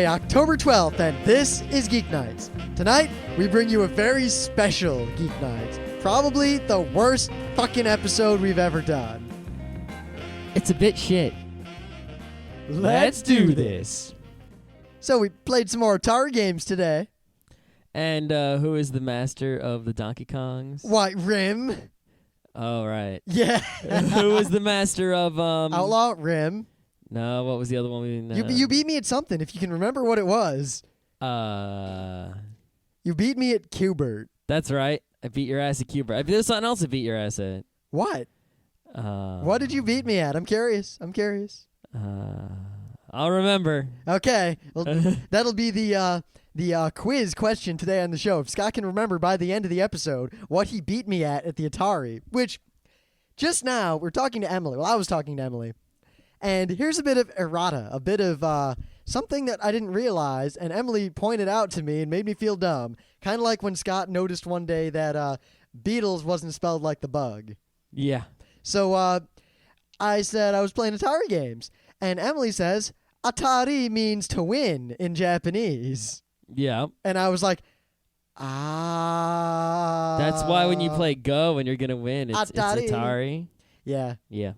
October 12th, and this is Geeknights. Tonight, we bring you a very special Geeknights. Probably the worst fucking episode we've ever done. It's a bit shit. Let's do this. So we played some more Atari games today. And who is the master of the Donkey Kongs? Why, Rim? Oh, right. Yeah. Who is the master of... Outlaw Rim. No, what was the other one? You beat me at something, if you can remember what it was. You beat me at Q*bert. That's right. I beat your ass at Q*bert. There's something else I beat your ass at. What? What did you beat me at? I'm curious. I'll remember. Okay. Well, that'll be the quiz question today on the show. If Scott can remember by the end of the episode what he beat me at the Atari, which just now we're talking to Emily. Well, I was talking to Emily. And here's a bit of errata, a bit of something that I didn't realize, and Emily pointed out to me and made me feel dumb. Kind of like when Scott noticed one day that Beatles wasn't spelled like the bug. Yeah. So I said I was playing Atari games, and Emily says, Atari means to win in Japanese. Yeah. And I was like, That's why when you play Go and you're going to win, it's Atari. Yeah. Yeah.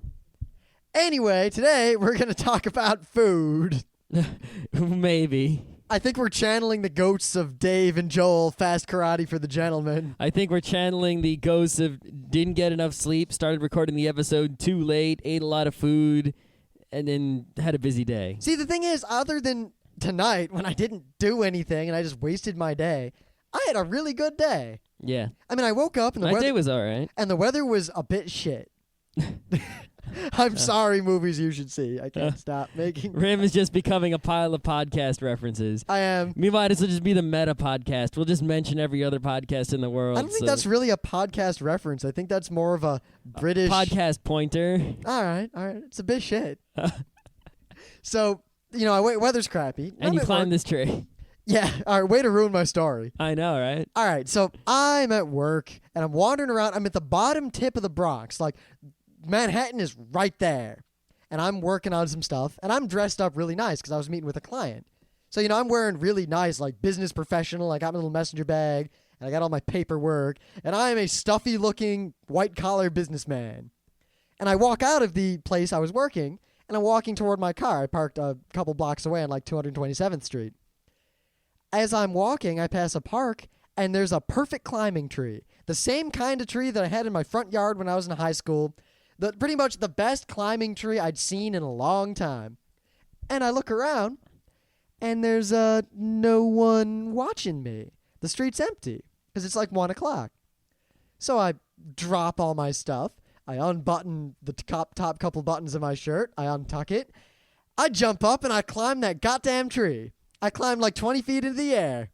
Anyway, today we're going to talk about food. Maybe. I think we're channeling the ghosts of Dave and Joel, Fast Karate for the Gentleman. I think we're channeling the ghosts of didn't get enough sleep, started recording the episode too late, ate a lot of food, and then had a busy day. See, the thing is, other than tonight when I didn't do anything and I just wasted my day, I had a really good day. Yeah. I mean, I woke up and my day was all right. And the weather was a bit shit. I'm sorry, movies you should see. I can't stop making. Rim is just becoming a pile of podcast references. I am. We might as well just be the meta podcast. We'll just mention every other podcast in the world. I don't think that's really a podcast reference. I think that's more of a British podcast pointer. All right. It's a bit shit. So, weather's crappy. And you climbed this tree. Yeah. All right. Way to ruin my story. I know, right? All right. So I'm at work and I'm wandering around. I'm at the bottom tip of the Bronx. Like, Manhattan is right there. And I'm working on some stuff. And I'm dressed up really nice because I was meeting with a client. So, I'm wearing really nice, like, business professional. I got my little messenger bag. And I got all my paperwork. And I am a stuffy-looking, white-collar businessman. And I walk out of the place I was working. And I'm walking toward my car. I parked a couple blocks away on, like, 227th Street. As I'm walking, I pass a park. And there's a perfect climbing tree. The same kind of tree that I had in my front yard when I was in high school. Pretty much the best climbing tree I'd seen in a long time. And I look around, and there's no one watching me. The street's empty, because it's like 1 o'clock. So I drop all my stuff. I unbutton the top couple buttons of my shirt. I untuck it. I jump up, and I climb that goddamn tree. I climbed like 20 feet into the air.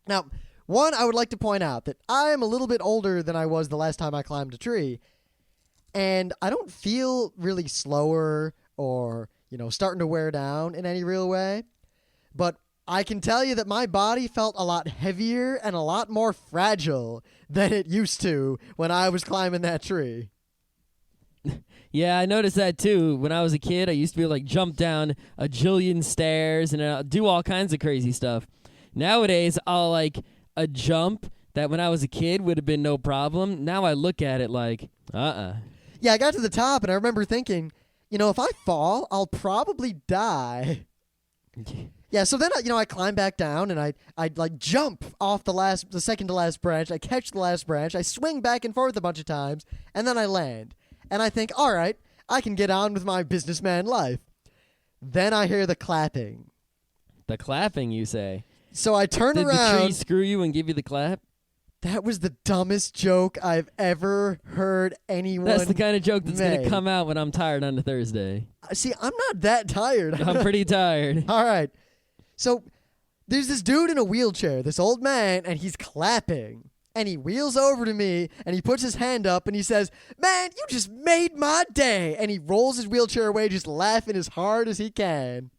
Now, one, I would like to point out that I am a little bit older than I was the last time I climbed a tree. And I don't feel really slower or, starting to wear down in any real way. But I can tell you that my body felt a lot heavier and a lot more fragile than it used to when I was climbing that tree. Yeah, I noticed that too. When I was a kid, I used to be able to jump down a jillion stairs and do all kinds of crazy stuff. Nowadays, I'll a jump that when I was a kid would have been no problem. Now I look at it like, Yeah, I got to the top, and I remember thinking, if I fall, I'll probably die. Yeah, so then, I climb back down, and I jump off the second to last branch. I catch the last branch. I swing back and forth a bunch of times, and then I land. And I think, all right, I can get on with my businessman life. Then I hear the clapping. The clapping, you say? So I turn around. Did the tree screw you and give you the clap? That was the dumbest joke I've ever heard anyone That's the kind of joke that's going make. to come out when I'm tired on a Thursday. See, I'm not that tired. I'm pretty tired. All right. So there's this dude in a wheelchair, this old man, and he's clapping. And he wheels over to me, and he puts his hand up, and he says, "Man, you just made my day." And he rolls his wheelchair away, just laughing as hard as he can.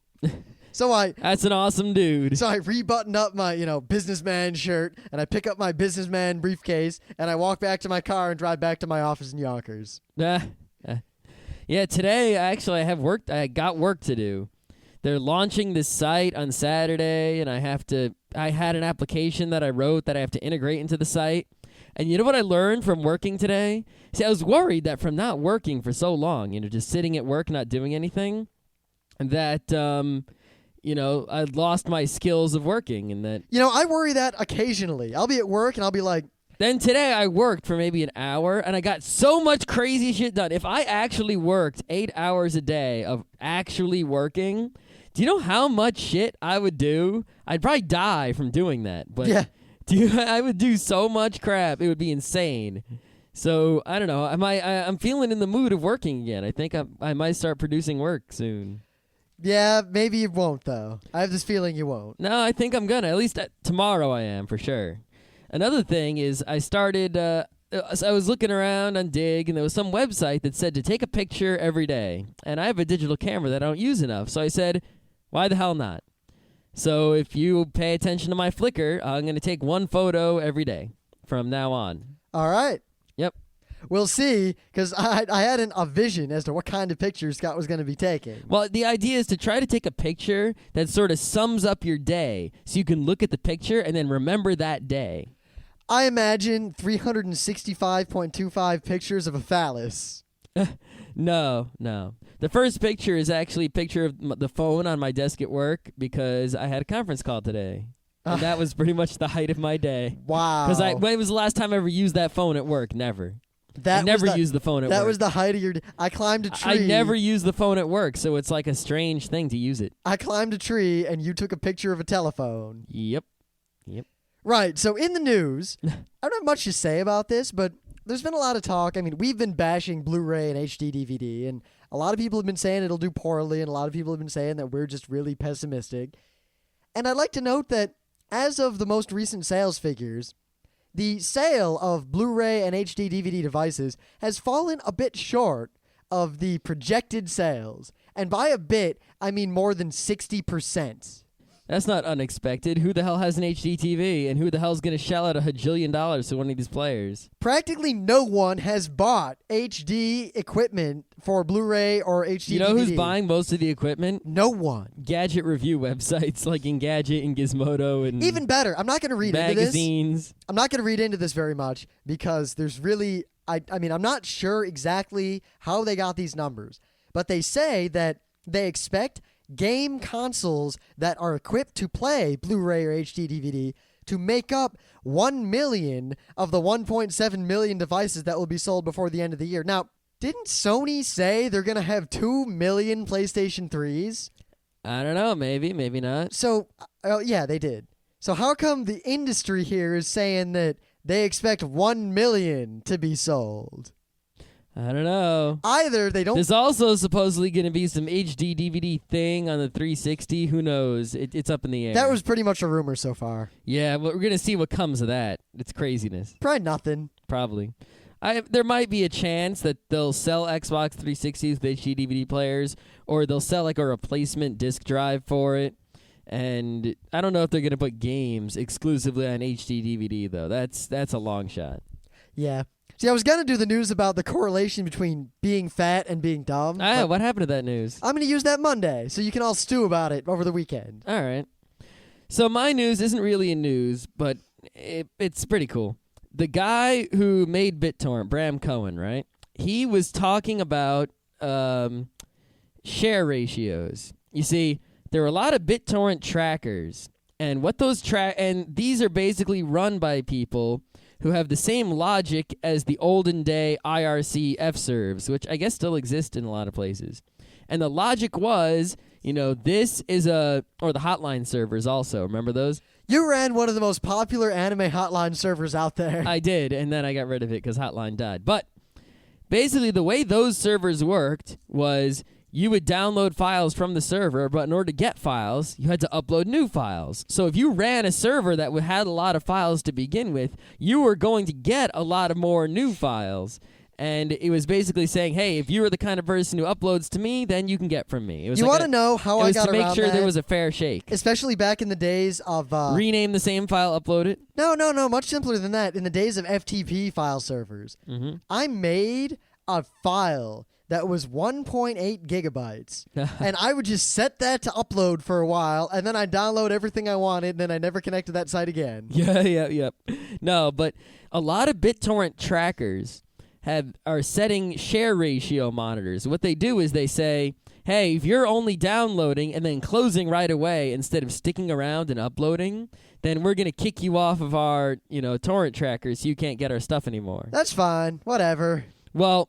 That's an awesome dude. So I rebutton up my, businessman shirt, and I pick up my businessman briefcase, and I walk back to my car and drive back to my office in Yonkers. Yeah, today I got work to do. they're launching this site on Saturday, and I had an application that I wrote that I have to integrate into the site. And you know what I learned from working today? See, I was worried that from not working for so long, just sitting at work, not doing anything, that, I lost my skills of working, and that... I worry that occasionally. I'll be at work, and I'll be like... Then today I worked for maybe an hour, and I got so much crazy shit done. If I actually worked 8 hours a day of actually working, do you know how much shit I would do? I'd probably die from doing that, but... Yeah. I would do so much crap. It would be insane. So, I don't know. I'm feeling in the mood of working again. I think I might start producing work soon. Yeah, maybe you won't, though. I have this feeling you won't. No, I think I'm gonna. At least tomorrow I am, for sure. Another thing is I started... I was looking around on Dig, and there was some website that said to take a picture every day. And I have a digital camera that I don't use enough. So I said, why the hell not? So if you pay attention to my Flickr, I'm going to take one photo every day from now on. All right. Yep. We'll see, because I had a vision as to what kind of pictures Scott was going to be taking. Well, the idea is to try to take a picture that sort of sums up your day so you can look at the picture and then remember that day. I imagine 365.25 pictures of a phallus. No. The first picture is actually a picture of the phone on my desk at work because I had a conference call today. And that was pretty much the height of my day. Wow. Because when was the last time I ever used that phone at work? Never. I never used the phone at work. That was the height of your day. I climbed a tree. I never used the phone at work, so it's like a strange thing to use it. I climbed a tree, and you took a picture of a telephone. Yep. Right, so in the news, I don't have much to say about this, but there's been a lot of talk. I mean, we've been bashing Blu-ray and HD DVD, and a lot of people have been saying it'll do poorly, and a lot of people have been saying that we're just really pessimistic. And I'd like to note that as of the most recent sales figures, the sale of Blu-ray and HD DVD devices has fallen a bit short of the projected sales. And by a bit, I mean more than 60%. That's not unexpected. Who the hell has an HD TV, and who the hell's going to shell out $1 bajillion to one of these players? Practically no one has bought HD equipment for Blu-ray or HD You know DVD. who's buying most of the equipment? No one. Gadget review websites like Engadget and Gizmodo and even better. I'm not going to read magazines. into this. I'm not going to read into this very much because there's really I mean, I'm not sure exactly how they got these numbers, but they say that they expect game consoles that are equipped to play Blu-ray or HD DVD to make up 1 million of the 1.7 million devices that will be sold before the end of the year. Now, didn't Sony say they're going to have 2 million PlayStation 3s? I don't know. Maybe not. So, yeah, they did. So how come the industry here is saying that they expect 1 million to be sold? I don't know. Either they don't... There's also supposedly going to be some HD DVD thing on the 360. Who knows? It's up in the air. That was pretty much a rumor so far. Yeah, but we're going to see what comes of that. It's craziness. Probably nothing. Probably. There might be a chance that they'll sell Xbox 360s with HD DVD players, or they'll sell like a replacement disc drive for it. And I don't know if they're going to put games exclusively on HD DVD, though. That's a long shot. Yeah. See, I was going to do the news about the correlation between being fat and being dumb. What happened to that news? I'm going to use that Monday, so you can all stew about it over the weekend. All right. So my news isn't really a news, but it's pretty cool. The guy who made BitTorrent, Bram Cohen, right? He was talking about share ratios. You see, there are a lot of BitTorrent trackers, and what those and these are basically run by people who have the same logic as the olden day IRC F-serves, which I guess still exist in a lot of places. And the logic was, this is or the hotline servers also. Remember those? You ran one of the most popular anime hotline servers out there. I did, and then I got rid of it because hotline died. But basically the way those servers worked was you would download files from the server, but in order to get files, you had to upload new files. So if you ran a server that had a lot of files to begin with, you were going to get a lot of more new files. And it was basically saying, hey, if you were the kind of person who uploads to me, then you can get from me. It was you want to know how I got around that? It was to make sure there was a fair shake. Especially back in the days of... rename the same file, upload it? No, much simpler than that. In the days of FTP file servers, I made a file that was 1.8 gigabytes. And I would just set that to upload for a while, and then I'd download everything I wanted, and then I never connected that site again. Yeah. No, but a lot of BitTorrent trackers are setting share ratio monitors. What they do is they say, hey, if you're only downloading and then closing right away instead of sticking around and uploading, then we're going to kick you off of our, torrent trackers so you can't get our stuff anymore. That's fine. Whatever. Well,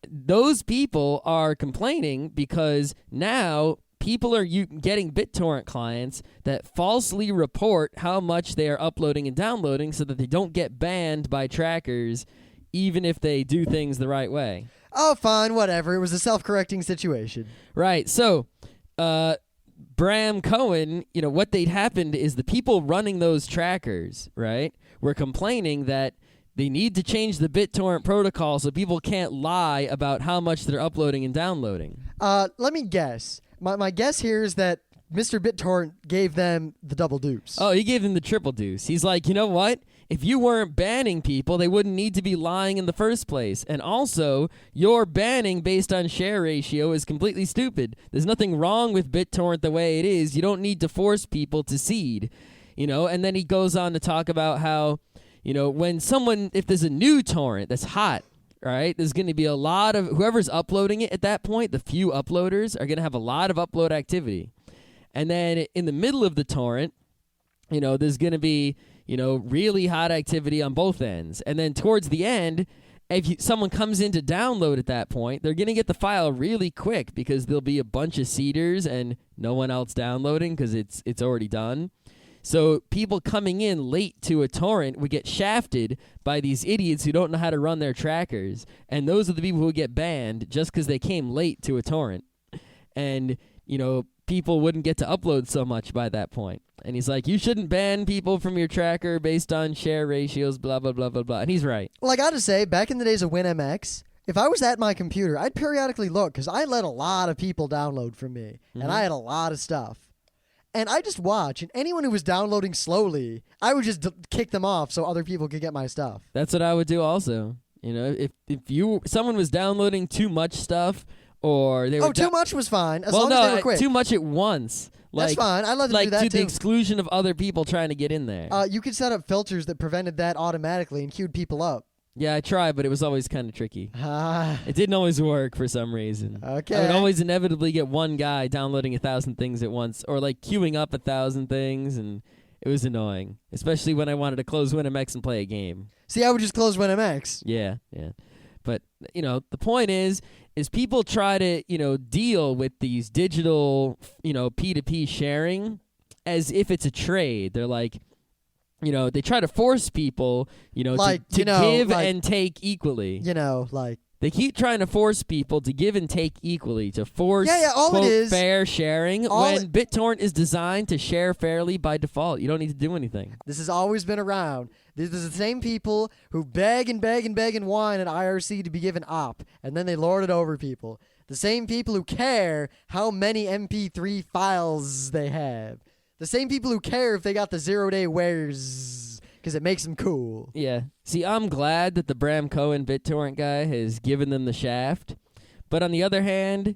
those people are complaining because now people are getting BitTorrent clients that falsely report how much they are uploading and downloading so that they don't get banned by trackers even if they do things the right way. Oh, fine, whatever. It was a self-correcting situation. Right. So, Bram Cohen, what they'd happened is the people running those trackers, right, were complaining that they need to change the BitTorrent protocol so people can't lie about how much they're uploading and downloading. Let me guess. My guess here is that Mr. BitTorrent gave them the double deuce. Oh, he gave them the triple deuce. He's like, you know what? If you weren't banning people, they wouldn't need to be lying in the first place. And also, your banning based on share ratio is completely stupid. There's nothing wrong with BitTorrent the way it is. You don't need to force people to seed. And then he goes on to talk about how, if there's a new torrent that's hot, right, there's going to be a lot of, whoever's uploading it at that point, the few uploaders are going to have a lot of upload activity. And then in the middle of the torrent, there's going to be, really hot activity on both ends. And then towards the end, if someone comes in to download at that point, they're going to get the file really quick because there'll be a bunch of seeders and no one else downloading because it's already done. So people coming in late to a torrent would get shafted by these idiots who don't know how to run their trackers. And those are the people who get banned just because they came late to a torrent. And, people wouldn't get to upload so much by that point. And he's like, you shouldn't ban people from your tracker based on share ratios, blah, blah, blah, blah, blah. And he's right. Well, I got to say, back in the days of WinMX, if I was at my computer, I'd periodically look because I let a lot of people download from me. And I had a lot of stuff. And I just watch, and anyone who was downloading slowly, I would just kick them off so other people could get my stuff. That's what I would do also. If someone was downloading too much stuff, or they were too much was fine as long as they were quick. Too much at once. That's fine. I let them do that to too. the exclusion of other people trying to get in there. You could set up filters that prevented that automatically and queued people up. Yeah, I tried, but it was always kind of tricky. It didn't always work for some reason. Okay. I would always inevitably get one guy downloading 1,000 things at once, or queuing up 1,000 things, and it was annoying, especially when I wanted to close WinMX and play a game. See, I would just close WinMX. Yeah. But, the point is people try to, deal with these digital, P2P sharing as if it's a trade. They're like, they try to force people, to give and take equally. They keep trying to force people to give and take equally, to force quote, fair sharing when BitTorrent is designed to share fairly by default. You don't need to do anything. This has always been around. These are the same people who beg and beg and beg and whine at IRC to be given op, and then they lord it over people. The same people who care how many MP3 files they have. The same people who care if they got the 0-day wares because it makes them cool. Yeah. See, I'm glad that the Bram Cohen BitTorrent guy has given them the shaft. But on the other hand,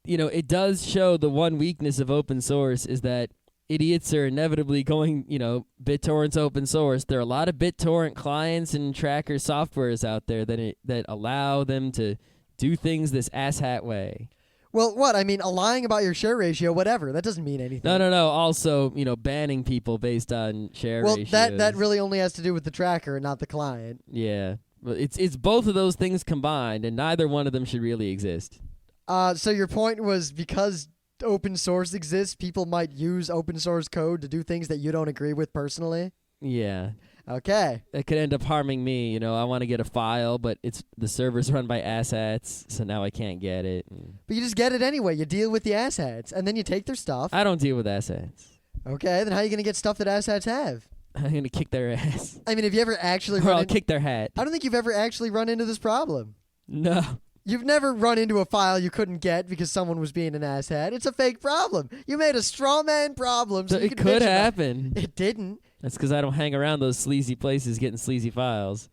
it does show the one weakness of open source is that idiots are inevitably going, BitTorrent's open source. There are a lot of BitTorrent clients and tracker softwares out there that allow them to do things this asshat way. Well, what? I mean, lying about your share ratio, whatever. That doesn't mean anything. No. Also, banning people based on share ratios. Well, that really only has to do with the tracker and not the client. Yeah. But it's both of those things combined, and neither one of them should really exist. So your point was because open source exists, people might use open source code to do things that you don't agree with personally? Yeah. Okay. It could end up harming me. I want to get a file, but the server's run by asshats, so now I can't get it. But you just get it anyway. You deal with the asshats, and then you take their stuff. I don't deal with asshats. Okay, then how are you going to get stuff that asshats have? I'm going to kick their ass. I mean, have you ever actually I'll kick their hat. I don't think you've ever actually run into this problem. No. You've never run into a file you couldn't get because someone was being an asshat. It's a fake problem. You made a straw man problem. So it could happen. It didn't. That's because I don't hang around those sleazy places getting sleazy files.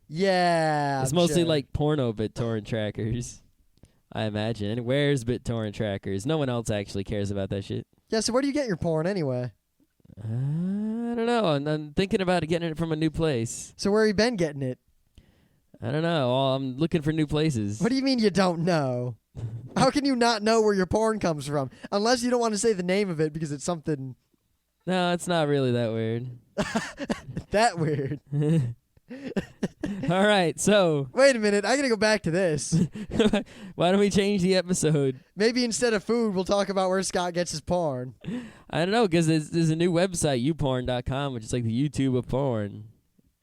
Yeah. It's mostly like porno BitTorrent trackers. I imagine. And where's BitTorrent trackers? No one else actually cares about that shit. Yeah, so where do you get your porn anyway? I don't know. I'm thinking about getting it from a new place. So where you been getting it? I don't know. I'm looking for new places. What do you mean you don't know? How can you not know where your porn comes from? Unless you don't want to say the name of it because it's something No, it's not really that weird. that weird. All right, so Wait a minute, I gotta go back to this. why don't we change the episode? Maybe instead of food, we'll talk about where Scott gets his porn. I don't know, because there's a new website, youporn.com, which is like the YouTube of porn.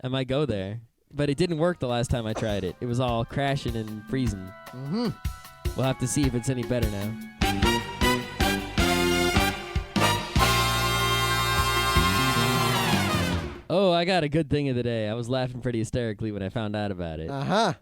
I might go there. But it didn't work the last time I tried it. It was all crashing and freezing. Mm-hmm. We'll have to see if it's any better now. Oh, I got a good thing of the day. I was laughing pretty hysterically when I found out about it. Uh-huh.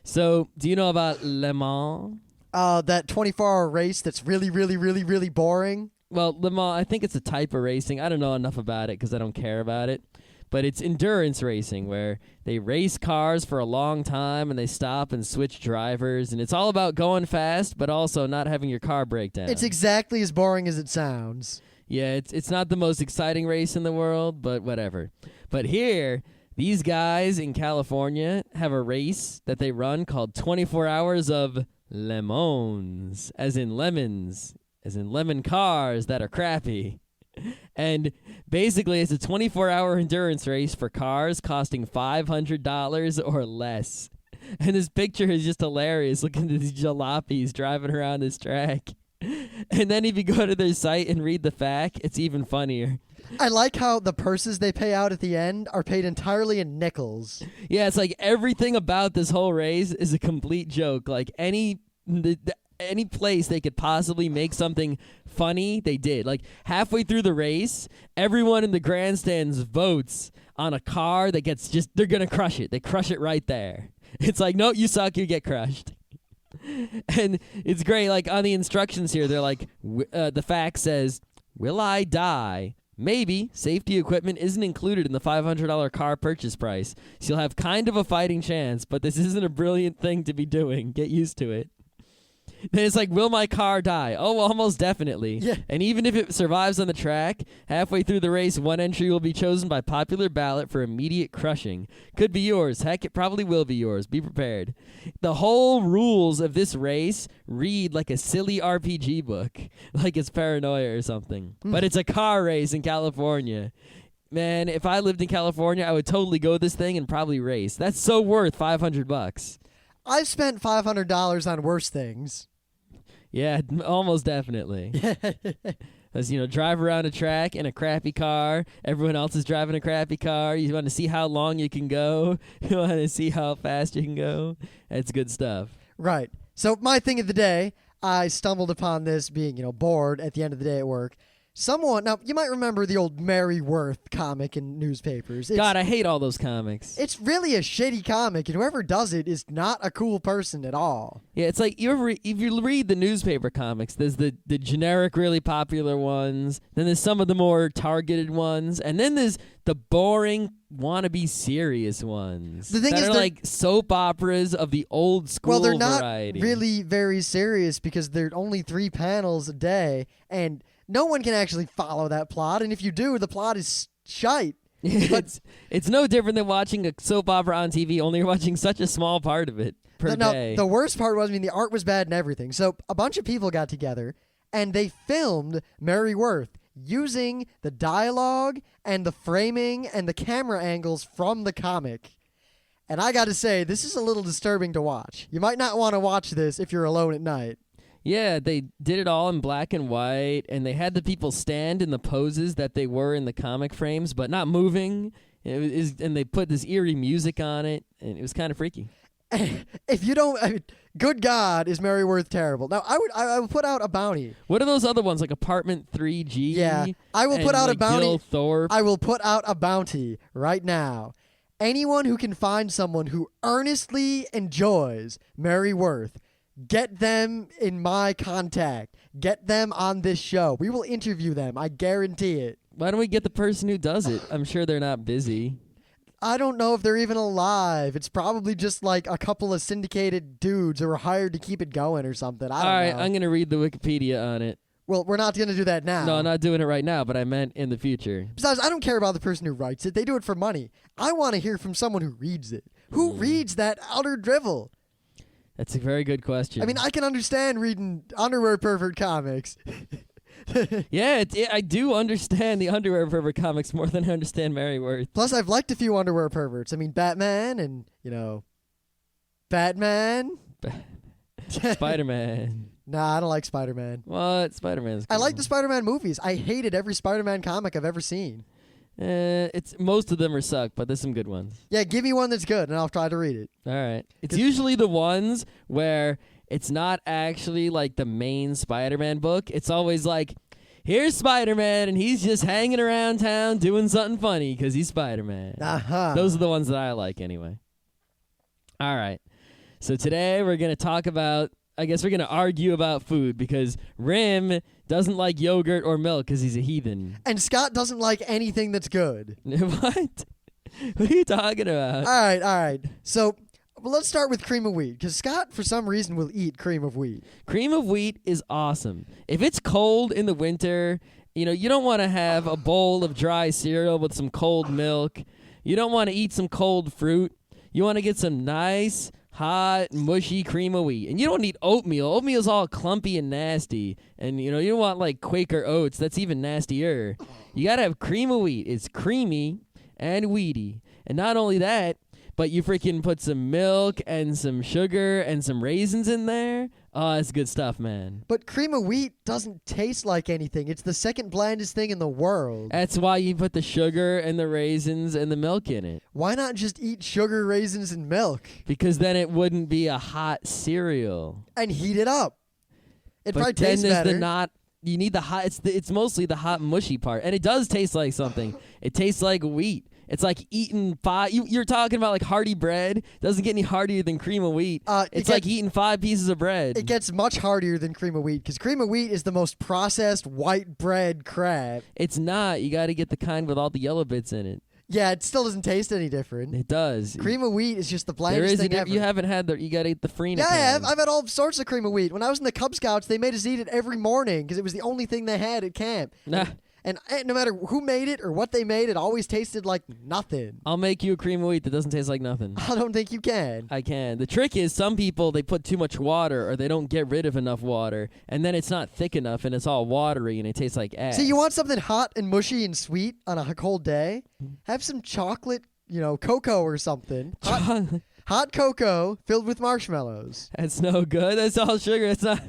So, do you know about Le Mans? That 24-hour race that's really, really, really, really boring. Well, Le Mans, I think it's a type of racing. I don't know enough about it because I don't care about it. But it's endurance racing where they race cars for a long time and they stop and switch drivers. And it's all about going fast, but also not having your car break down. It's exactly as boring as it sounds. Yeah, it's not the most exciting race in the world, but whatever. But here, these guys in California have a race that they run called 24 Hours of Lemons, as in lemons, as in lemon cars that are crappy. And basically, it's a 24-hour endurance race for cars costing $500 or less. And this picture is just hilarious, looking at these jalopies driving around this track. And then if you go to their site and read the fact, it's even funnier. I like how the purses they pay out at the end are paid entirely in nickels. Yeah, it's like everything about this whole race is a complete joke. Like any place they could possibly make something funny, they did. Like halfway through the race, everyone in the grandstands votes on a car that gets they're going to crush it. They crush it right there. It's like, no, you suck, you get crushed. And it's great. Like on the instructions here, they're like, the fact says, will I die? Maybe. Safety equipment isn't included in the $500 car purchase price. So you'll have kind of a fighting chance, but this isn't a brilliant thing to be doing. Get used to it. Then it's like, will my car die? Oh, almost definitely. Yeah. And even if it survives on the track, halfway through the race, one entry will be chosen by popular ballot for immediate crushing. Could be yours. Heck, it probably will be yours. Be prepared. The whole rules of this race read like a silly RPG book, like it's Paranoia or something. But it's a car race in California. Man, if I lived in California, I would totally go this thing and probably race. That's so worth $500. I've spent $500 on worse things. Yeah, almost definitely. As drive around a track in a crappy car. Everyone else is driving a crappy car. You want to see how long you can go. You want to see how fast you can go. It's good stuff. Right. So my thing of the day, I stumbled upon this being, bored at the end of the day at work. Now, you might remember the old Mary Worth comic in newspapers. God, I hate all those comics. It's really a shitty comic, and whoever does it is not a cool person at all. Yeah, it's like if you read the newspaper comics, there's the generic, really popular ones, then there's some of the more targeted ones, and then there's the boring, wannabe serious ones. The thing that is, are like soap operas of the old school well, they're not variety. really very serious because they're only 3 panels a day, and no one can actually follow that plot, and if you do, the plot is shite. It's no different than watching a soap opera on TV, only you're watching such a small part of it per day. The worst part was, the art was bad and everything. So a bunch of people got together, and they filmed Mary Worth using the dialogue and the framing and the camera angles from the comic. And I got to say, this is a little disturbing to watch. You might not want to watch this if you're alone at night. Yeah, they did it all in black and white, and they had the people stand in the poses that they were in the comic frames, but not moving. And they put this eerie music on it, and it was kind of freaky. If you don't, good God, is Mary Worth terrible? Now, I would put out a bounty. What are those other ones, like Apartment 3G? Yeah, I will put out a bounty. Gil Thorpe? I will put out a bounty right now. Anyone who can find someone who earnestly enjoys Mary Worth, get them in my contact. Get them on this show. We will interview them. I guarantee it. Why don't we get the person who does it? I'm sure they're not busy. I don't know if they're even alive. It's probably just like a couple of syndicated dudes who were hired to keep it going or something. I don't know. All right, I'm going to read the Wikipedia on it. Well, we're not going to do that now. No, I'm not doing it right now, but I meant in the future. Besides, I don't care about the person who writes it. They do it for money. I want to hear from someone who reads it. Who reads that outer drivel? That's a very good question. I mean, I can understand reading underwear pervert comics. Yeah, I do understand the underwear pervert comics more than I understand Mary Worth. Plus, I've liked a few underwear perverts. I mean, Batman and, Batman. Spider-Man. Nah, I don't like Spider-Man. What? Spider-Man's cool. I like the Spider-Man movies. I hated every Spider-Man comic I've ever seen. It's most of them are suck, but there's some good ones. Yeah, give me one that's good, and I'll try to read it. All right. It's usually the ones where it's not actually like the main Spider-Man book. It's always like, here's Spider-Man, and he's just hanging around town doing something funny because he's Spider-Man. Uh-huh. Those are the ones that I like anyway. All right. So today we're going to talk about, I guess we're going to argue about food because Rim doesn't like yogurt or milk because he's a heathen. And Scott doesn't like anything that's good. What? What are you talking about? All right. So let's start with cream of wheat because Scott, for some reason, will eat cream of wheat. Cream of wheat is awesome. If it's cold in the winter, you don't want to have a bowl of dry cereal with some cold milk. You don't want to eat some cold fruit. You want to get some nice, hot, mushy cream of wheat. And you don't need oatmeal. Oatmeal's all clumpy and nasty. And, you don't want, like, Quaker Oats. That's even nastier. You got to have cream of wheat. It's creamy and wheaty. And not only that, but you freaking put some milk and some sugar and some raisins in there. Oh, it's good stuff, man. But cream of wheat doesn't taste like anything. It's the second blandest thing in the world. That's why you put the sugar and the raisins and the milk in it. Why not just eat sugar, raisins, and milk? Because then it wouldn't be a hot cereal. And heat it up. It probably then tastes there's better. You need the hot. It's mostly the hot mushy part, and it does taste like something. It tastes like wheat. It's like eating 5. You're talking about like hearty bread. Doesn't get any heartier than cream of wheat. It's like eating 5 pieces of bread. It gets much heartier than cream of wheat because cream of wheat is the most processed white bread crap. It's not. You got to get the kind with all the yellow bits in it. Yeah, it still doesn't taste any different. It does. Cream of wheat is just the blandest thing ever. You haven't had you got to eat the Freenicans. Yeah, I have. I've had all sorts of cream of wheat. When I was in the Cub Scouts, they made us eat it every morning because it was the only thing they had at camp. Nah. And no matter who made it or what they made, it always tasted like nothing. I'll make you a cream of wheat that doesn't taste like nothing. I don't think you can. I can. The trick is some people, they put too much water or they don't get rid of enough water, and then it's not thick enough and it's all watery and it tastes like ass. See, you want something hot and mushy and sweet on a cold day? Have some chocolate, cocoa or something. Hot cocoa filled with marshmallows. That's no good. That's all sugar. It's not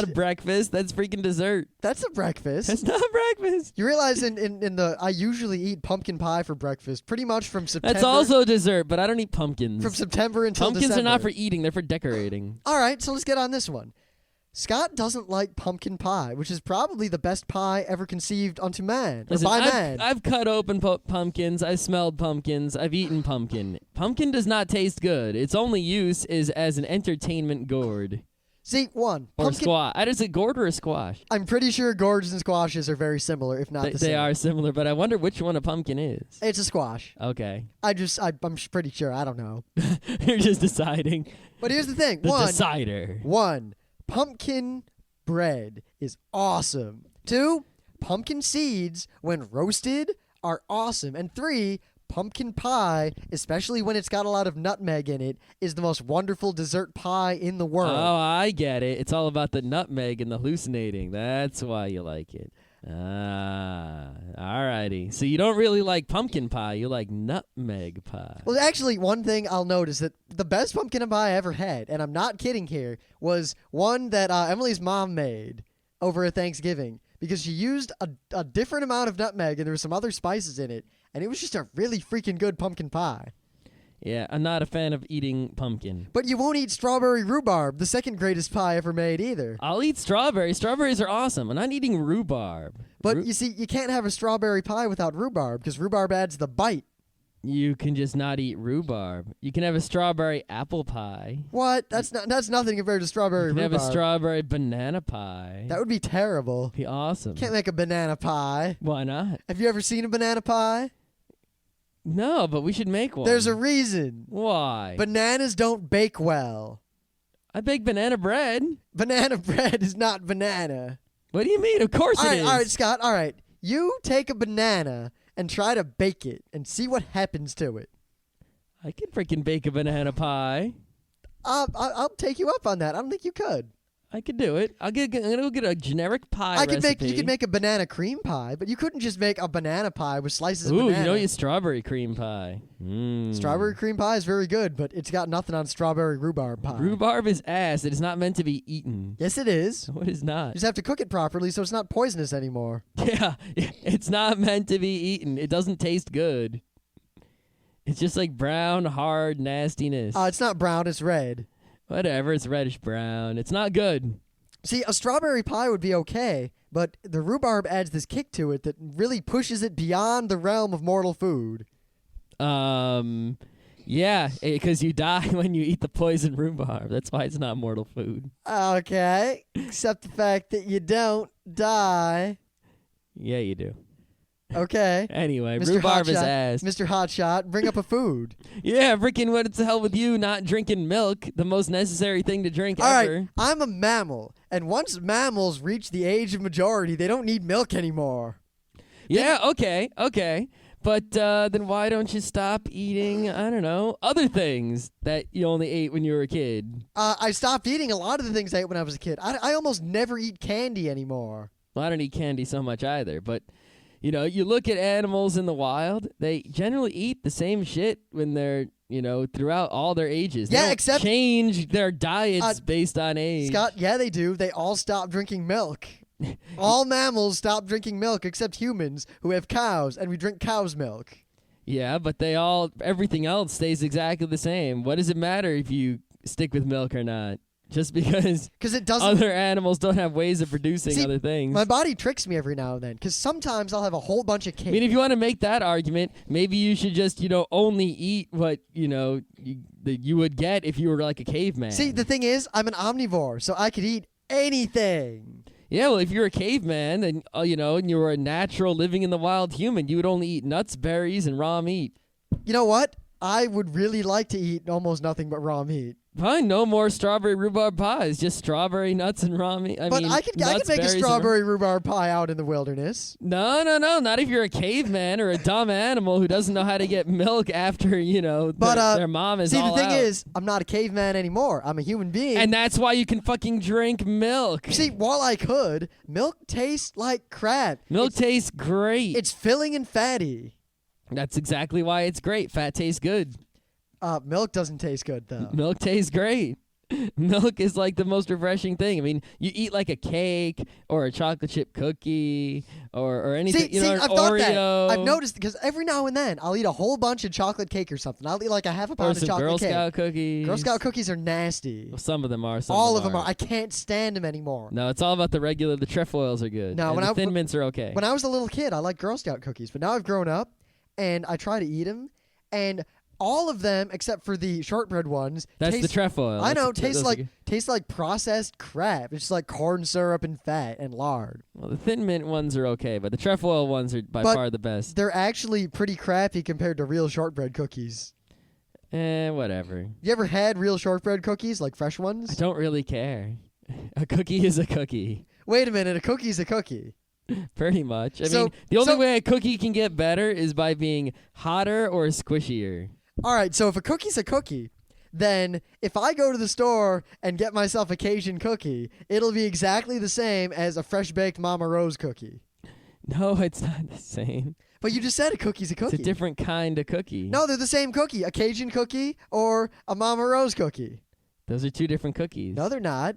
a breakfast. That's freaking dessert. That's a breakfast. That's not breakfast. You realize I usually eat pumpkin pie for breakfast pretty much from September. That's also dessert, but I don't eat pumpkins. From September until Pumpkins December. are not for eating. They're for decorating. All right, so let's get on this one. Scott doesn't like pumpkin pie, which is probably the best pie ever conceived unto man. Listen, by man. I've cut open pumpkins. I've smelled pumpkins. I've eaten pumpkin. Pumpkin does not taste good. Its only use is as an entertainment gourd. See, one. Or pumpkin, squash. Is it gourd or a squash? I'm pretty sure gourds and squashes are very similar, if not the same. They are similar, but I wonder which one a pumpkin is. It's a squash. Okay. I'm pretty sure. I don't know. You're just deciding. But here's the thing. The decider. 1. Pumpkin bread is awesome. 2. Pumpkin seeds, when roasted, are awesome. And 3. Pumpkin pie, especially when it's got a lot of nutmeg in it, is the most wonderful dessert pie in the world. Oh, I get it. It's all about the nutmeg and the hallucinating. That's why you like it. Alrighty. So you don't really like pumpkin pie. You like nutmeg pie. Well, actually, one thing I'll note is that the best pumpkin pie I ever had, and I'm not kidding here, was one that Emily's mom made over at Thanksgiving because she used a different amount of nutmeg and there were some other spices in it, and it was just a really freaking good pumpkin pie. Yeah, I'm not a fan of eating pumpkin. But you won't eat strawberry rhubarb, the second greatest pie ever made either. I'll eat strawberries. Strawberries are awesome. I'm not eating rhubarb. But you see, you can't have a strawberry pie without rhubarb because rhubarb adds the bite. You can just not eat rhubarb. You can have a strawberry apple pie. What? That's nothing compared to strawberry You can rhubarb. have a strawberry banana pie. That would be terrible. Be awesome. Can't make a banana pie. Why not? Have you ever seen a banana pie? No, but we should make one. There's a reason. Why? Bananas don't bake well. I bake banana bread. Banana bread is not banana. What do you mean? Of course it is. All right, Scott. All right. You take a banana and try to bake it and see what happens to it. I can freaking bake a banana pie. I'll take you up on that. I don't think you could. I could do it. I'm gonna go get a generic pie recipe. You could make a banana cream pie, but you couldn't just make a banana pie with slices of Ooh, banana. you know your strawberry cream pie. Strawberry cream pie is very good, but it's got nothing on strawberry rhubarb pie. Rhubarb is ass. It is not meant to be eaten. Yes, it is. What is not? You just have to cook it properly so it's not poisonous anymore. Yeah, it's not meant to be eaten. It doesn't taste good. It's just like brown, hard nastiness. It's not brown, it's red. Whatever, it's reddish brown. It's not good. See, a strawberry pie would be okay, but the rhubarb adds this kick to it that really pushes it beyond the realm of mortal food. Yeah, because you die when you eat the poison rhubarb. That's why it's not mortal food. Okay, except the fact that you don't die. Yeah, you do. Okay. Anyway, Mr. rhubarb is Hotshot, ass. Mr. Hotshot, bring up a food. Yeah, freaking what the hell with you not drinking milk, the most necessary thing to drink All ever. right, I'm a mammal, and once mammals reach the age of majority, they don't need milk anymore. Yeah, okay. But then why don't you stop eating, I don't know, other things that you only ate when you were a kid? I stopped eating a lot of the things I ate when I was a kid. I almost never eat candy anymore. Well, I don't eat candy so much either, but you know, you look at animals in the wild, they generally eat the same shit when they're, throughout all their ages. They don't except change their diets based on age. Scott, yeah, they do. They all stop drinking milk. All mammals stop drinking milk except humans who have cows, and we drink cow's milk. Yeah, but everything else stays exactly the same. What does it matter if you stick with milk or not? Just because it doesn't. Other animals don't have ways of producing other things. My body tricks me every now and then, because sometimes I'll have a whole bunch of cake. I mean, if you want to make that argument, maybe you should just, only eat what, that you would get if you were like a caveman. See, the thing is, I'm an omnivore, so I could eat anything. Yeah, well, if you're a caveman, then, and you were a natural living in the wild human, you would only eat nuts, berries, and raw meat. You know what? I would really like to eat almost nothing but raw meat. Fine, no more strawberry rhubarb pies. Just strawberry nuts and raw meat. I could make a strawberry rhubarb pie out in the wilderness. No, not if you're a caveman or a dumb animal who doesn't know how to get milk after their mom is all out. See, the thing is, I'm not a caveman anymore. I'm a human being, and that's why you can fucking drink milk. See, while I could, milk tastes like crap. Milk tastes great. It's filling and fatty. That's exactly why it's great. Fat tastes good. Milk doesn't taste good, though. Milk tastes great. Milk is like the most refreshing thing. I mean, you eat like a cake or a chocolate chip cookie or anything. See, an I've Oreo. thought that. I've noticed because every now and then I'll eat a whole bunch of chocolate cake or something. I'll eat like a half a pound or of chocolate Girl cake. Scout cookies. Girl Scout cookies are nasty. Well, some of them are. All of them are. I can't stand them anymore. No, it's all about the regular. The trefoils are good. No, and the Thin Mints are okay. When I was a little kid, I liked Girl Scout cookies, but now I've grown up and I try to eat them, and all of them except for the shortbread ones. That's the trefoil. I know. Tastes like processed crap. It's just like corn syrup and fat and lard. Well, the Thin Mint ones are okay, but the trefoil ones are by far the best. They're actually pretty crappy compared to real shortbread cookies. Whatever. You ever had real shortbread cookies, like fresh ones? I don't really care. A cookie is a cookie. Wait a minute. A cookie's a cookie. Pretty much. I mean, the only way a cookie can get better is by being hotter or squishier. All right, so if a cookie's a cookie, then if I go to the store and get myself a Cajun cookie, it'll be exactly the same as a fresh-baked Mama Rose cookie. No, it's not the same. But you just said a cookie's a cookie. It's a different kind of cookie. No, they're the same cookie. A Cajun cookie or a Mama Rose cookie. Those are two different cookies. No, they're not.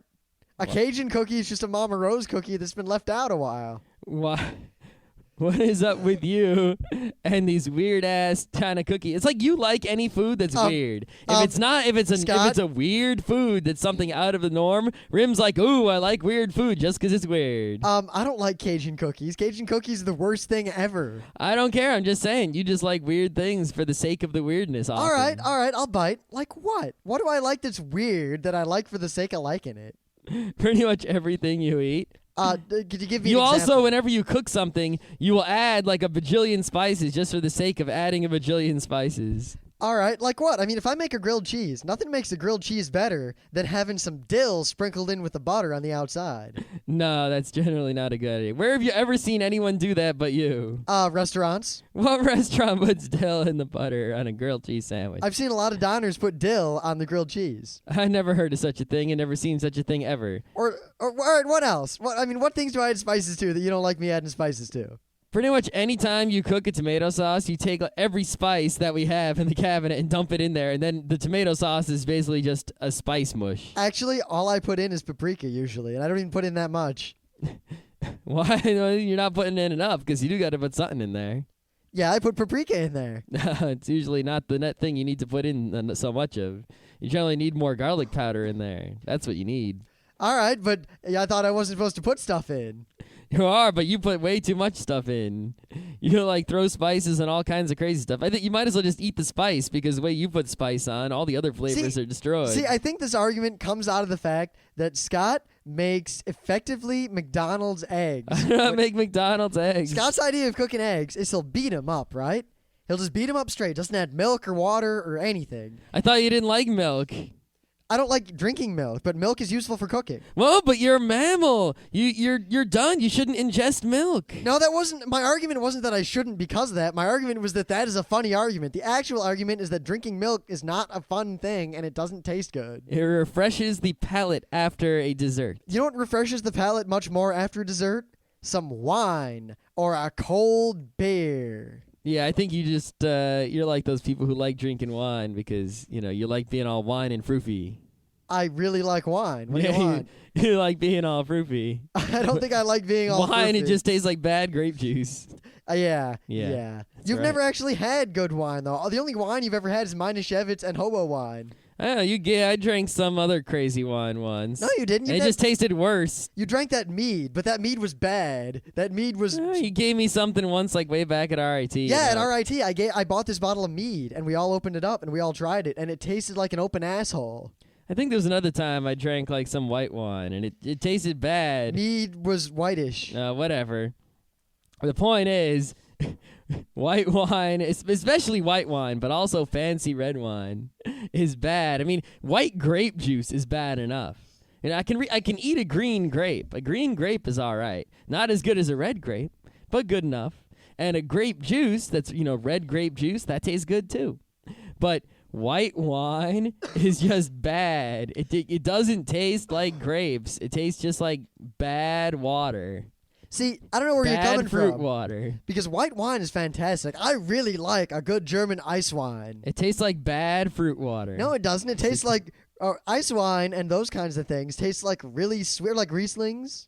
A Cajun cookie is just a Mama Rose cookie that's been left out a while. Why? What is up with you and these weird ass kind of cookie? It's like you like any food that's weird. If it's a weird food that's something out of the norm, Rim's like, ooh, I like weird food just because it's weird. I don't like Cajun cookies. Cajun cookies are the worst thing ever. I don't care. I'm just saying you just like weird things for the sake of the weirdness. Often. All right, I'll bite. Like what? What do I like that's weird that I like for the sake of liking it? Pretty much everything you eat. Could you give me You an example? also, whenever you cook something, you will add like a bajillion spices just for the sake of adding a bajillion spices. All right, like what? I mean, if I make a grilled cheese, nothing makes a grilled cheese better than having some dill sprinkled in with the butter on the outside. No, that's generally not a good idea. Where have you ever seen anyone do that but you? Restaurants. What restaurant puts dill in the butter on a grilled cheese sandwich? I've seen a lot of diners put dill on the grilled cheese. I never heard of such a thing and never seen such a thing ever. Or all right, what else? What things do I add spices to that you don't like me adding spices to? Pretty much any time you cook a tomato sauce, you take every spice that we have in the cabinet and dump it in there, and then the tomato sauce is basically just a spice mush. Actually, all I put in is paprika usually, and I don't even put in that much. Why? You're not putting in enough because you do got to put something in there. Yeah, I put paprika in there. It's usually not the net thing you need to put in so much of. You generally need more garlic powder in there. That's what you need. All right, but I thought I wasn't supposed to put stuff in. You are, but you put way too much stuff in. You like throw spices and all kinds of crazy stuff. I think you might as well just eat the spice because the way you put spice on, all the other flavors are destroyed. See, I think this argument comes out of the fact that Scott makes effectively McDonald's eggs. I do not make McDonald's eggs. Scott's idea of cooking eggs is he'll beat them up, right? He'll just beat them up straight. Doesn't add milk or water or anything. I thought you didn't like milk. I don't like drinking milk, but milk is useful for cooking. Well, but you're a mammal. You're done. You shouldn't ingest milk. No, that wasn't my argument. Wasn't that I shouldn't because of that. My argument was that is a funny argument. The actual argument is that drinking milk is not a fun thing and it doesn't taste good. It refreshes the palate after a dessert. You know what refreshes the palate much more after dessert? Some wine or a cold beer. Yeah, I think you just you're like those people who like drinking wine because you like being all wine and fruity. I really like wine. What do you want? You like being all fruity. I don't think I like being all wine. fruity. It just tastes like bad grape juice. Yeah. You've right. never actually had good wine though. The only wine you've ever had is Manischewitz and hobo wine. I don't know, I drank some other crazy wine once. No, you didn't. It just tasted worse. You drank that mead, but that mead was bad. That mead was. You gave me something once, like way back at RIT. Yeah, at RIT, I bought this bottle of mead, and we all opened it up, and we all tried it, and it tasted like an open asshole. I think there was another time I drank like some white wine, and it tasted bad. Mead was whitish. Whatever. The point is, white wine, especially white wine, but also fancy red wine, is bad. I mean, white grape juice is bad enough. And I can eat a green grape. A green grape is all right. Not as good as a red grape, but good enough. And a grape juice that's, red grape juice, that tastes good too. But white wine is just bad. It doesn't taste like grapes. It tastes just like bad water. See, I don't know where you're coming fruit from. Water. Because white wine is fantastic. I really like a good German ice wine. It tastes like bad fruit water. No, it doesn't. It tastes like ice wine and those kinds of things. Tastes like really sweet, like Rieslings.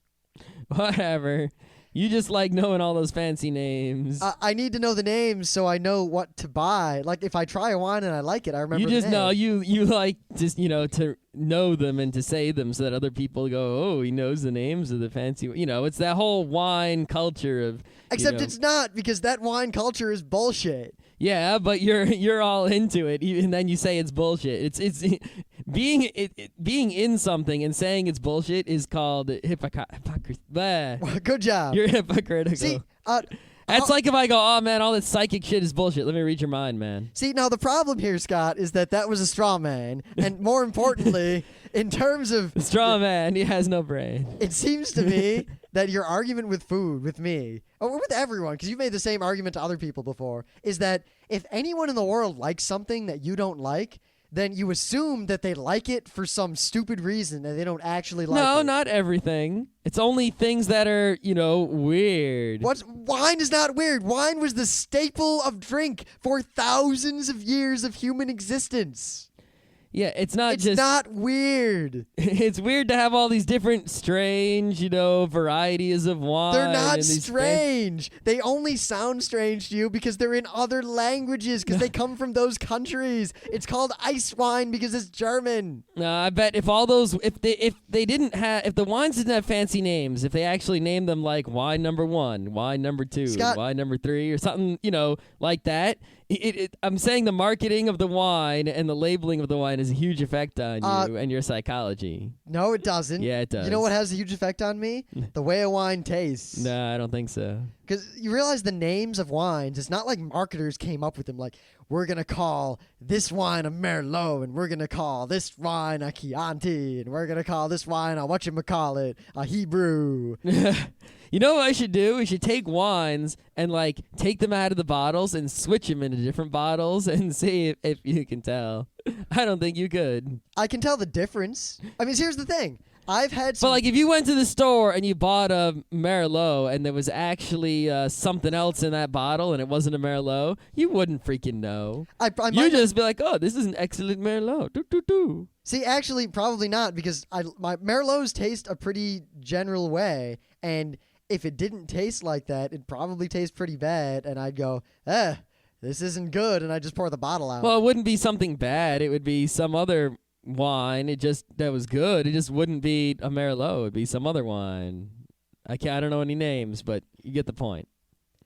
Whatever. You just like knowing all those fancy names. I need to know the names so I know what to buy. Like if I try a wine and I like it, I remember. You just the name. know you like just to know them and to say them so that other people go, oh, he knows the names of the fancy. It's that whole wine culture of. Except it's not because that wine culture is bullshit. Yeah, but you're all into it, and then you say it's bullshit. It's being in something and saying it's bullshit is called hypocrisy. Good job. You're hypocritical. See, that's like if I go, oh man, all this psychic shit is bullshit. Let me read your mind, man. See, now the problem here, Scott, is that was a straw man, and more importantly, in terms of straw man, he has no brain. It seems to me that your argument with food, with me, or with everyone, because you've made the same argument to other people before, is that if anyone in the world likes something that you don't like, then you assume that they like it for some stupid reason and they don't actually like it. No, not everything. It's only things that are, weird. Wine is not weird. Wine was the staple of drink for thousands of years of human existence. Yeah, it's not It's not weird. It's weird to have all these different strange, varieties of wine. They're not strange. They only sound strange to you because they're in other languages because they come from those countries. It's called ice wine because it's German. No, I bet if the wines didn't have fancy names, if they actually named them like wine number 1, wine number 2, Scott, wine number 3 or something, like that. I'm saying the marketing of the wine and the labeling of the wine wine has a huge effect on you and your psychology. No, it doesn't. Yeah, it does. You know what has a huge effect on me? The way a wine tastes. No, I don't think so. Because you realize the names of wines, it's not like marketers came up with them like, we're going to call this wine a Merlot, and we're going to call this wine a Chianti, and we're going to call this wine a whatchamacallit, a Hebrew. You know what I should do? We should take wines and like take them out of the bottles and switch them into different bottles and see if you can tell. I don't think you could. I can tell the difference. I mean, here's the thing. I've had some... But like if you went to the store and you bought a Merlot and there was actually something else in that bottle and it wasn't a Merlot, you wouldn't freaking know. You'd just be like, oh, this is an excellent Merlot. Doo, doo, doo. See, actually, probably not, because my Merlots taste a pretty general way, and if it didn't taste like that, it'd probably taste pretty bad, and I'd go, this isn't good, and I'd just pour the bottle out. Well, it wouldn't be something bad. It would be some other wine. That was good. It just wouldn't be a Merlot. It'd be some other wine. I don't know any names, but you get the point.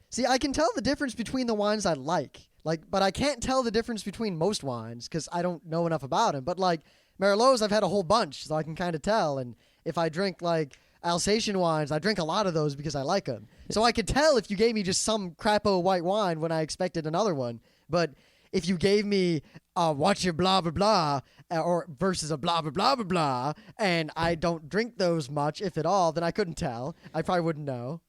See, I can tell the difference between the wines I like, but I can't tell the difference between most wines because I don't know enough about them. But like Merlots, I've had a whole bunch, so I can kind of tell. And if I drink like Alsatian wines, I drink a lot of those because I like them. So I could tell if you gave me just some crapo white wine when I expected another one. But if you gave me what's your blah, blah, blah, or versus a blah, blah, blah, blah, blah, and I don't drink those much, if at all, then I couldn't tell. I probably wouldn't know.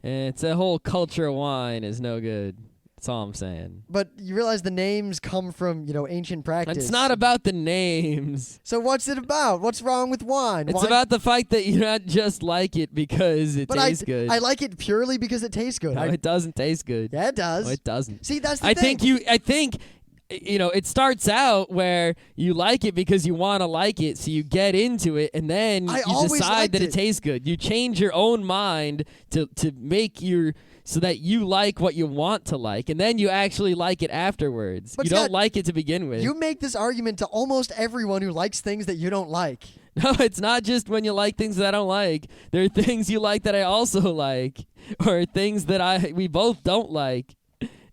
It's a whole culture of wine is no good. That's all I'm saying. But you realize the names come from, ancient practice. It's not about the names. So what's it about? What's wrong with wine? It's about the fact that you not just like it because it tastes good. I like it purely because it tastes good. No, it doesn't taste good. Yeah, it does. No, it doesn't. See, that's the thing. I think it starts out where you like it because you want to like it, so you get into it, and then you decide that it tastes good. You change your own mind to make so that you like what you want to like, and then you actually like it afterwards. But you don't like it to begin with. You make this argument to almost everyone who likes things that you don't like. No, it's not just when you like things that I don't like. There are things you like that I also like, or things that we both don't like,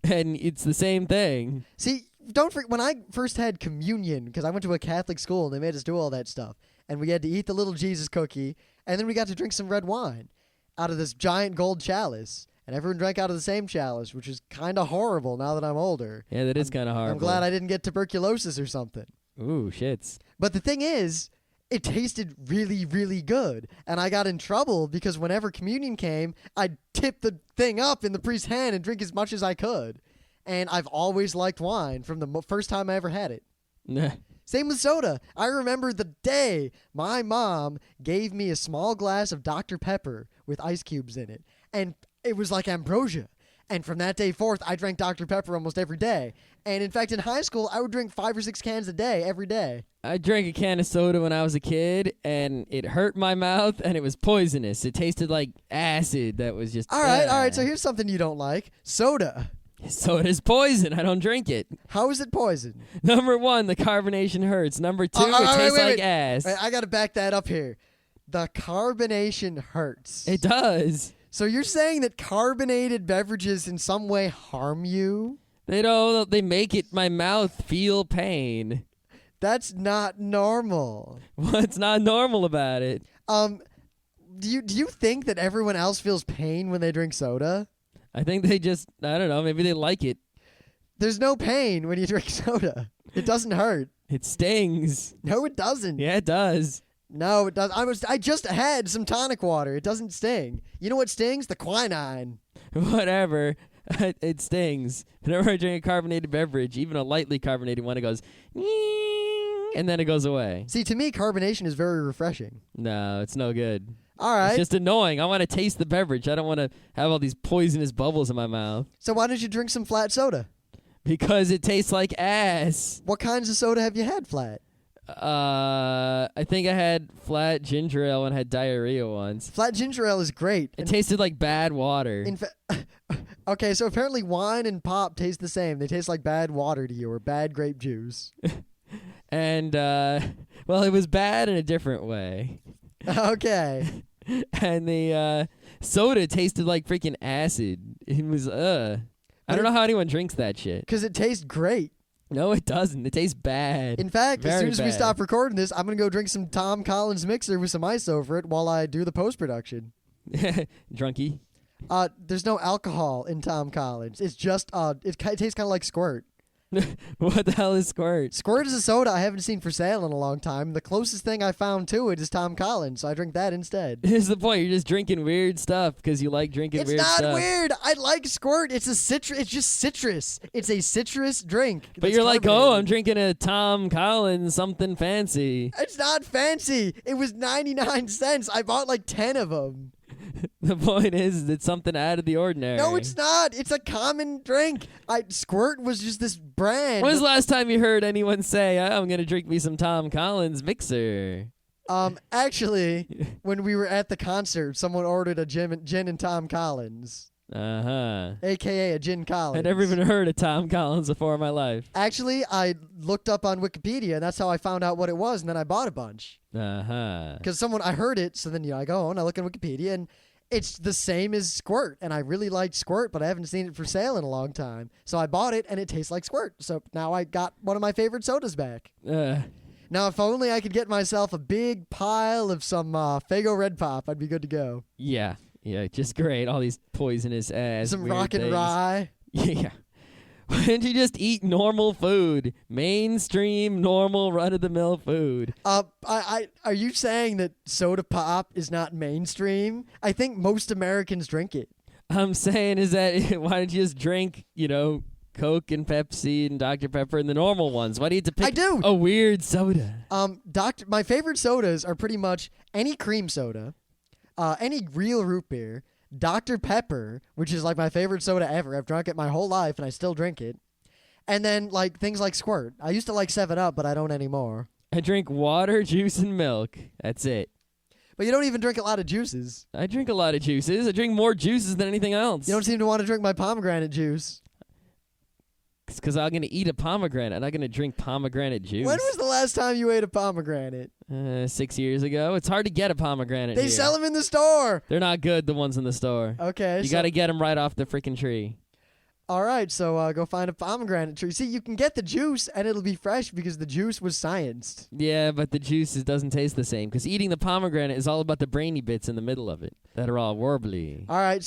and it's the same thing. See, don't forget, when I first had communion, because I went to a Catholic school and they made us do all that stuff, and we had to eat the little Jesus cookie, and then we got to drink some red wine out of this giant gold chalice. And everyone drank out of the same chalice, which is kind of horrible now that I'm older. Yeah, that is kind of horrible. I'm glad I didn't get tuberculosis or something. Ooh, shits. But the thing is, it tasted really, really good. And I got in trouble because whenever communion came, I'd tip the thing up in the priest's hand and drink as much as I could. And I've always liked wine from the first time I ever had it. Same with soda. I remember the day my mom gave me a small glass of Dr. Pepper with ice cubes in it. And it was like ambrosia. And from that day forth, I drank Dr. Pepper almost every day. And in fact, in high school, I would drink 5 or 6 cans a day, every day. I drank a can of soda when I was a kid, and it hurt my mouth, and it was poisonous. It tasted like acid that was just... All right. So here's something you don't like. Soda. Soda's poison. I don't drink it. How is it poison? Number 1, the carbonation hurts. Number 2, it tastes like ass. Wait, I got to back that up here. The carbonation hurts. It does. So you're saying that carbonated beverages in some way harm you? They don't. They make my mouth feel pain. That's not normal. What's not normal about it? Do you think that everyone else feels pain when they drink soda? I think they just, I don't know, maybe they like it. There's no pain when you drink soda. It doesn't hurt. It stings. No, it doesn't. Yeah, it does. No, it does. I just had some tonic water. It doesn't sting. You know what stings? The quinine. Whatever. It stings. Whenever I drink a carbonated beverage, even a lightly carbonated one, it goes, and then it goes away. See, to me, carbonation is very refreshing. No, it's no good. All right. It's just annoying. I want to taste the beverage. I don't want to have all these poisonous bubbles in my mouth. So why don't you drink some flat soda? Because it tastes like ass. What kinds of soda have you had flat? I think I had flat ginger ale and had diarrhea once. Flat ginger ale is great. It tasted like bad water. Okay, so apparently wine and pop taste the same. They taste like bad water to you or bad grape juice. And, well, it was bad in a different way. Okay. And the soda tasted like freaking acid. It was, I don't know how anyone drinks that shit. Because it tastes great. No, it doesn't. It tastes bad. In fact, as Very soon as we bad. stop recording this, I'm going to go drink some Tom Collins mixer with some ice over it while I do the post-production. Drunky. There's no alcohol in Tom Collins. It's just, it tastes kind of like Squirt. What the hell is Squirt? Squirt is a soda I haven't seen for sale in a long time. The closest thing I found to it is Tom Collins, so I drink that instead. Here's the point. You're just drinking weird stuff because you like drinking It's weird stuff. not weird. I like Squirt. It's just citrus. It's a citrus drink. But that's you're like, oh, carbonated. I'm drinking a Tom Collins something fancy. It's not fancy. It was 99 cents. I bought like 10 of them. The point is, it's something out of the ordinary. No, it's not. It's a common drink. Squirt was just this brand. When was the last time you heard anyone say, I'm going to drink me some Tom Collins mixer? Actually, when we were at the concert, someone ordered a gin and Tom Collins, Uh-huh. a.k.a. a gin Collins. I'd never even heard of Tom Collins before in my life. Actually, I looked up on Wikipedia, and that's how I found out what it was, and then I bought a bunch. Uh-huh. Because I heard it, so then I go and I look on Wikipedia, and it's the same as Squirt, and I really liked Squirt, but I haven't seen it for sale in a long time. So I bought it, and it tastes like Squirt. So now I got one of my favorite sodas back. Now, if only I could get myself a big pile of some Faygo Red Pop, I'd be good to go. Yeah, just great. All these poisonous ass Some weird rock and things. rye. Yeah. Why don't you just eat normal food? Mainstream, normal, run-of-the-mill food. Are you saying that soda pop is not mainstream? I think most Americans drink it. I'm saying is that why don't you just drink, Coke and Pepsi and Dr. Pepper and the normal ones? Why do you have to pick I do. a weird soda? My favorite sodas are pretty much any cream soda, any real root beer, Dr. Pepper, which is like my favorite soda ever. I've drunk it my whole life and I still drink it. And then like things like Squirt. I used to like 7-Up, but I don't anymore. I drink water, juice, and milk. That's it. But you don't even drink a lot of juices. I drink a lot of juices. I drink more juices than anything else. You don't seem to want to drink my pomegranate juice. It's because I'm going to eat a pomegranate. I'm not going to drink pomegranate juice. When was the last time you ate a pomegranate? 6 years ago. It's hard to get a pomegranate They here. sell them in the store. They're not good, the ones in the store. Okay. You got to get them right off the freaking tree. All right, so go find a pomegranate tree. See, you can get the juice, and it'll be fresh because the juice was scienced. Yeah, but the juice doesn't taste the same because eating the pomegranate is all about the brainy bits in the middle of it that are all warbly. All right,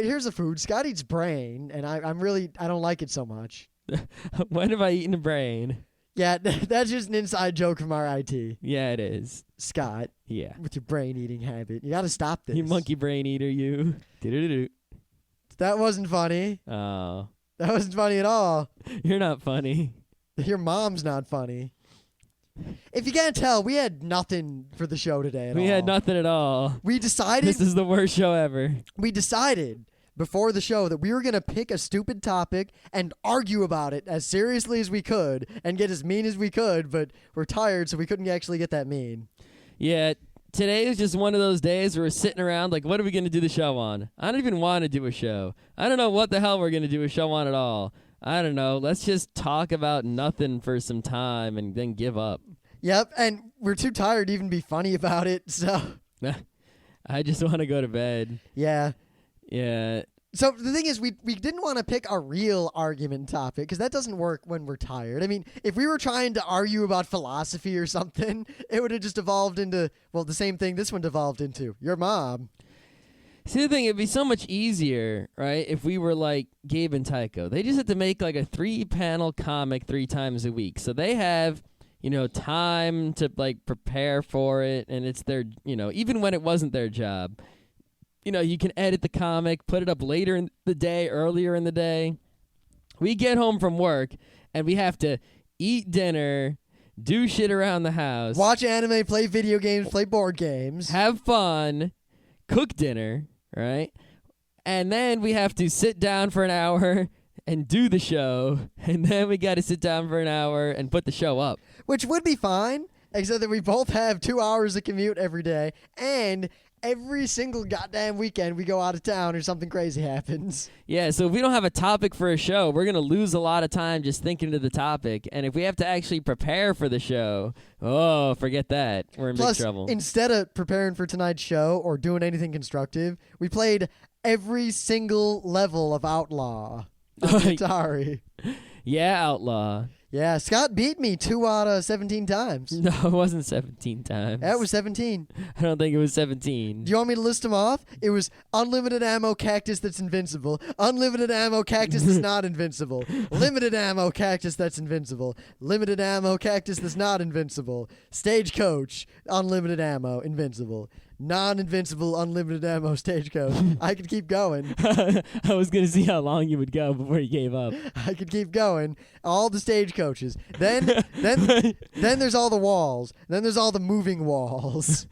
here's the food. Scott eats brain, and I don't like it so much. When have I eaten a brain? Yeah, that's just an inside joke from our IT. Yeah, it is. Scott, Yeah. with your brain eating habit. You got to stop this. You monkey brain eater, you. Do-do-do-do. That wasn't funny. Oh. That wasn't funny at all. You're not funny. Your mom's not funny. If you can't tell, we had nothing for the show today at all. We had nothing at all. We decided This is the worst show ever. we decided before the show that we were going to pick a stupid topic and argue about it as seriously as we could and get as mean as we could, but we're tired, so we couldn't actually get that mean. Yeah, today is just one of those days where we're sitting around like, what are we going to do the show on? I don't even want to do a show. I don't know what the hell we're going to do a show on at all. I don't know. Let's just talk about nothing for some time and then give up. Yep, and we're too tired to even be funny about it, so I just want to go to bed. yeah. Yeah. So the thing is, we didn't want to pick a real argument topic because that doesn't work when we're tired. I mean, if we were trying to argue about philosophy or something, it would have just evolved into, well, the same thing this one devolved into. Your mom. See, the thing, it'd be so much easier, right, if we were like Gabe and Tycho. They just have to make like a 3-panel comic 3 times a week. So they have, time to like prepare for it, and it's their, even when it wasn't their job. You can edit the comic, put it up later in the day, earlier in the day. We get home from work, and we have to eat dinner, do shit around the house, Watch anime, play video games, play board games. have fun, cook dinner, right? And then we have to sit down for an hour and do the show, and then we got to sit down for an hour and put the show up. Which would be fine, except that we both have 2 hours of commute every day, and every single goddamn weekend we go out of town or something crazy happens. Yeah, so if we don't have a topic for a show, we're going to lose a lot of time just thinking of the topic. And if we have to actually prepare for the show, forget that. We're in Plus, big trouble. instead of preparing for tonight's show or doing anything constructive, we played every single level of Outlaw on Like- Atari. Yeah, Outlaw. Yeah, Scott beat me 2 out of 17 times. No, it wasn't 17 times. That was 17. I don't think it was 17. Do you want me to list them off? It was unlimited ammo cactus that's invincible, unlimited ammo cactus that's not invincible, limited ammo cactus that's invincible, limited ammo cactus that's not invincible, stagecoach, unlimited ammo, invincible, non-invincible, unlimited ammo, stagecoach. I could keep going. I was going to see how long you would go before you gave up. I could keep going. All the stagecoaches. Then there's all the walls. Then there's all the moving walls.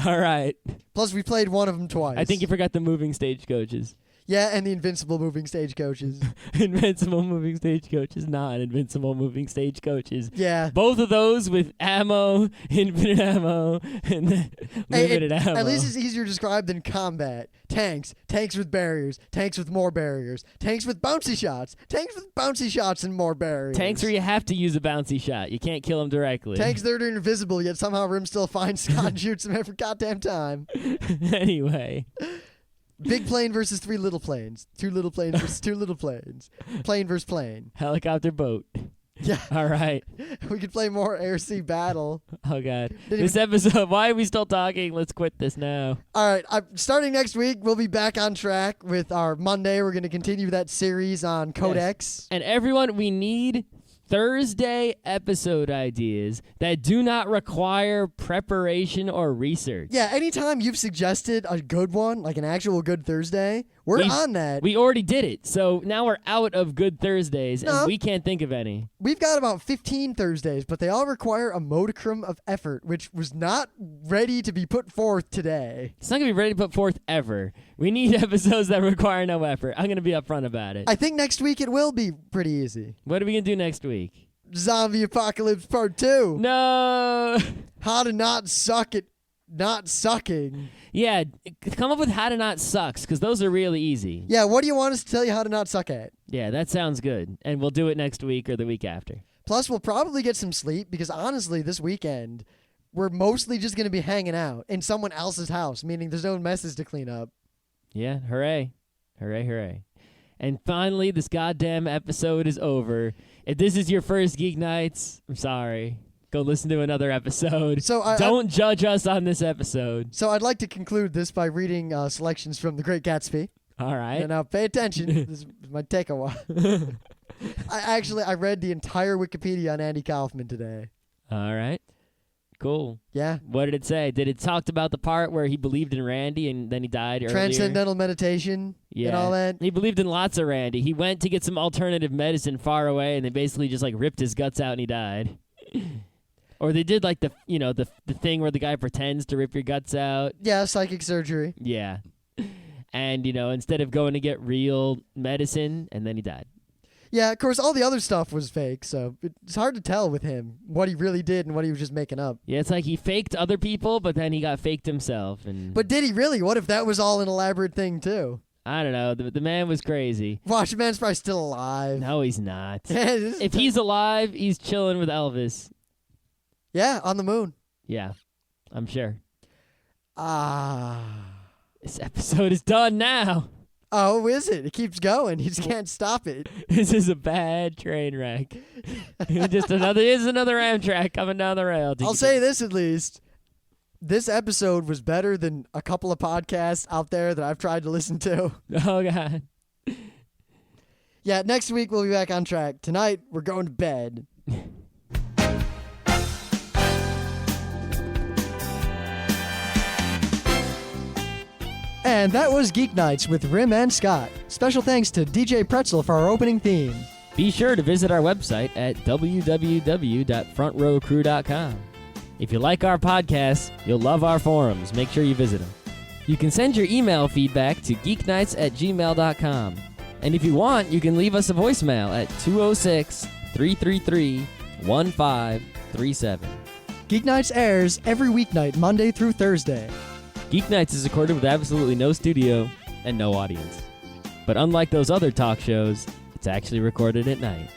All right. Plus, we played one of them twice. I think you forgot the moving stagecoaches. Yeah, and the invincible moving stagecoaches. Invincible moving stagecoaches, not invincible moving stagecoaches. Yeah. Both of those with ammo, infinite ammo, and then limited ammo. At least it's easier to describe than combat. Tanks with barriers, tanks with more barriers, tanks with bouncy shots and more barriers. Tanks where you have to use a bouncy shot. You can't kill them directly. Tanks that are invisible, yet somehow Rim still finds Scott and shoots him every goddamn time. Anyway. Big plane versus 3 little planes. 2 little planes versus 2 little planes. Plane versus plane. Helicopter boat. Yeah. All right. We could play more air-sea battle. Oh, God. This episode, why are we still talking? Let's quit this now. All right. Starting next week, we'll be back on track with our Monday. We're going to continue that series on Codex. Yes. And everyone, we need Thursday episode ideas that do not require preparation or research. Yeah, anytime you've suggested a good one, like an actual good Thursday, we're on that. We already did it, so now we're out of good Thursdays, and we can't think of any. We've got about 15 Thursdays, but they all require a modicum of effort, which was not ready to be put forth today. It's not going to be ready to put forth ever. We need episodes that require no effort. I'm going to be upfront about it. I think next week it will be pretty easy. What are we going to do next week? Zombie Apocalypse Part 2. No! How to not suck at not sucking. Yeah, come up with how to not sucks, because those are really easy. Yeah, what do you want us to tell you how to not suck at? Yeah, that sounds good. And we'll do it next week or the week after. Plus, we'll probably get some sleep, because honestly, this weekend, we're mostly just going to be hanging out in someone else's house, meaning there's no messes to clean up. Yeah, hooray. Hooray, hooray. And finally, this goddamn episode is over. If this is your first Geek Nights, I'm sorry. Go listen to another episode. Don't judge us on this episode. So I'd like to conclude this by reading selections from The Great Gatsby. All right. And now pay attention. This might take a while. I read the entire Wikipedia on Andy Kaufman today. All right. Cool. Yeah. What did it say? Did it talk about the part where he believed in Randy and then he died earlier? Transcendental meditation and all that? He believed in lots of Randy. He went to get some alternative medicine far away and they basically just like ripped his guts out and he died. Or they did like the thing where the guy pretends to rip your guts out. Yeah, psychic surgery. Yeah. And, instead of going to get real medicine, and then he died. Yeah, of course, all the other stuff was fake, so it's hard to tell with him what he really did and what he was just making up. Yeah, it's like he faked other people, but then he got faked himself. But did he really? What if that was all an elaborate thing, too? I don't know. The man was crazy. Watch, the man's probably still alive. No, he's not. If he's alive, he's chilling with Elvis. Yeah, on the moon. Yeah, I'm sure. Ah. This episode is done now. Oh, is it? It keeps going. You just can't stop it. This is a bad train wreck. Here's another Amtrak coming down the rail. I'll say this at least. This episode was better than a couple of podcasts out there that I've tried to listen to. Oh, God. Yeah, next week we'll be back on track. Tonight, we're going to bed. And that was Geek Nights with Rim and Scott. Special thanks to DJ Pretzel for our opening theme. Be sure to visit our website at www.frontrowcrew.com. If you like our podcasts, you'll love our forums. Make sure you visit them. You can send your email feedback to geeknights@gmail.com. And if you want, you can leave us a voicemail at 206-333-1537. Geek Nights airs every weeknight, Monday through Thursday. Geek Nights is recorded with absolutely no studio and no audience. But unlike those other talk shows, it's actually recorded at night.